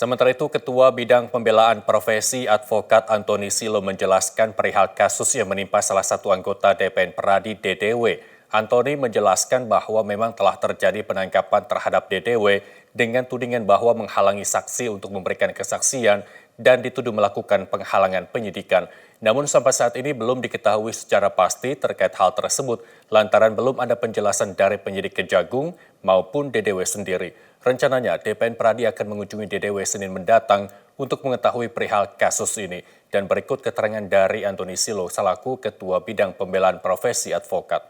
Sementara itu, Ketua Bidang Pembelaan Profesi Advokat Antoni Silo menjelaskan perihal kasus yang menimpa salah satu anggota DPN Pradi DDW. Antoni menjelaskan bahwa memang telah terjadi penangkapan terhadap DDW dengan tudingan bahwa menghalangi saksi untuk memberikan kesaksian dan dituduh melakukan penghalangan penyidikan. Namun sampai saat ini belum diketahui secara pasti terkait hal tersebut lantaran belum ada penjelasan dari penyidik Kejagung maupun DDW sendiri. Rencananya DPN Pradi akan mengunjungi DDW Senin mendatang untuk mengetahui perihal kasus ini. Dan berikut keterangan dari Antoni Silo selaku Ketua Bidang Pembelaan Profesi Advokat.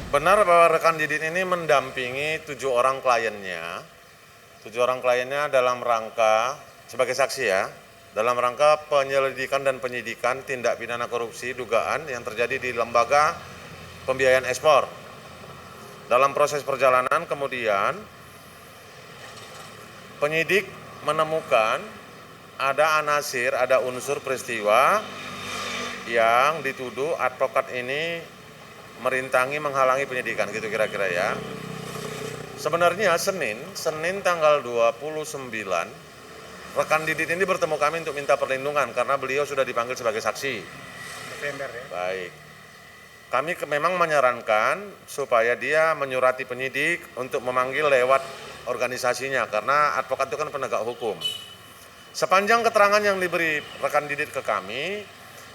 Benar bahwa rekan Didit ini mendampingi 7 orang kliennya. 7 orang kliennya dalam rangka, sebagai saksi ya, dalam rangka penyelidikan dan penyidikan tindak pidana korupsi dugaan yang terjadi di lembaga pembiayaan ekspor. Dalam proses perjalanan kemudian penyidik menemukan ada anasir, ada unsur peristiwa yang dituduh advokat ini merintangi, menghalangi penyidikan, gitu kira-kira ya. Sebenarnya Senin tanggal 29, rekan Didit ini bertemu kami untuk minta perlindungan karena beliau sudah dipanggil sebagai saksi. Desember ya? Baik. Kami memang menyarankan supaya dia menyurati penyidik untuk memanggil lewat organisasinya karena advokat itu kan penegak hukum. Sepanjang keterangan yang diberi rekan Didit ke kami,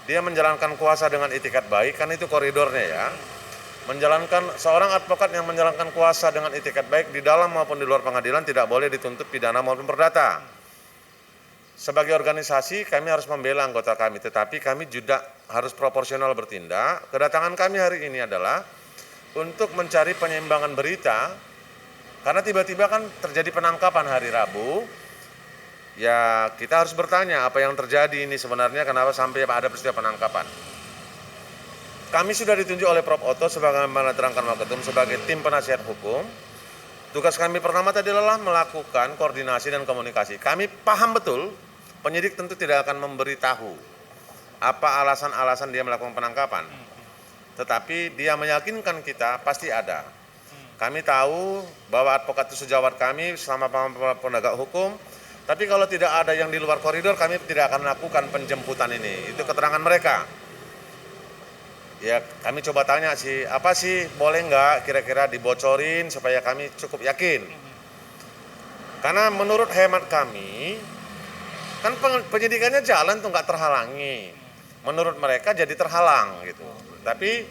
dia menjalankan kuasa dengan itikat baik, kan itu koridornya ya. Seorang advokat yang menjalankan kuasa dengan itikat baik di dalam maupun di luar pengadilan tidak boleh dituntut pidana maupun perdata. Sebagai organisasi kami harus membela anggota kami, tetapi kami juga harus proporsional bertindak. Kedatangan kami hari ini adalah untuk mencari penyeimbangan berita, karena tiba-tiba kan terjadi penangkapan hari Rabu. Ya kita harus bertanya apa yang terjadi ini sebenarnya, kenapa sampai ada peristiwa penangkapan. Kami sudah ditunjuk oleh Prof. Otto sebagaimana diterangkan Waketum sebagai tim penasihat hukum. Tugas kami pertama tadi adalah melakukan koordinasi dan komunikasi. Kami paham betul penyidik tentu tidak akan memberitahu apa alasan-alasan dia melakukan penangkapan. Tetapi dia meyakinkan kita pasti ada. Kami tahu bahwa advokat itu sejawat kami sama penegak hukum. Tapi kalau tidak ada yang di luar koridor, kami tidak akan melakukan penjemputan ini. Itu keterangan mereka. Ya kami coba tanya sih, apa sih boleh nggak kira-kira dibocorin supaya kami cukup yakin. Karena menurut hemat kami, kan penyidikannya jalan tuh nggak terhalangi. Menurut mereka jadi terhalang gitu. Tapi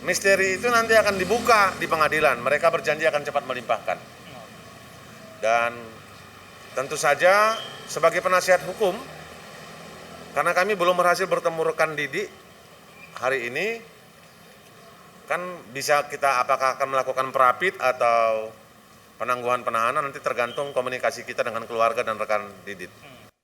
misteri itu nanti akan dibuka di pengadilan. Mereka berjanji akan cepat melimpahkan. Dan tentu saja sebagai penasihat hukum, karena kami belum berhasil bertemu rekan Didi hari ini, kan bisa kita apakah akan melakukan perapit atau penangguhan penahanan nanti tergantung komunikasi kita dengan keluarga dan rekan Didit.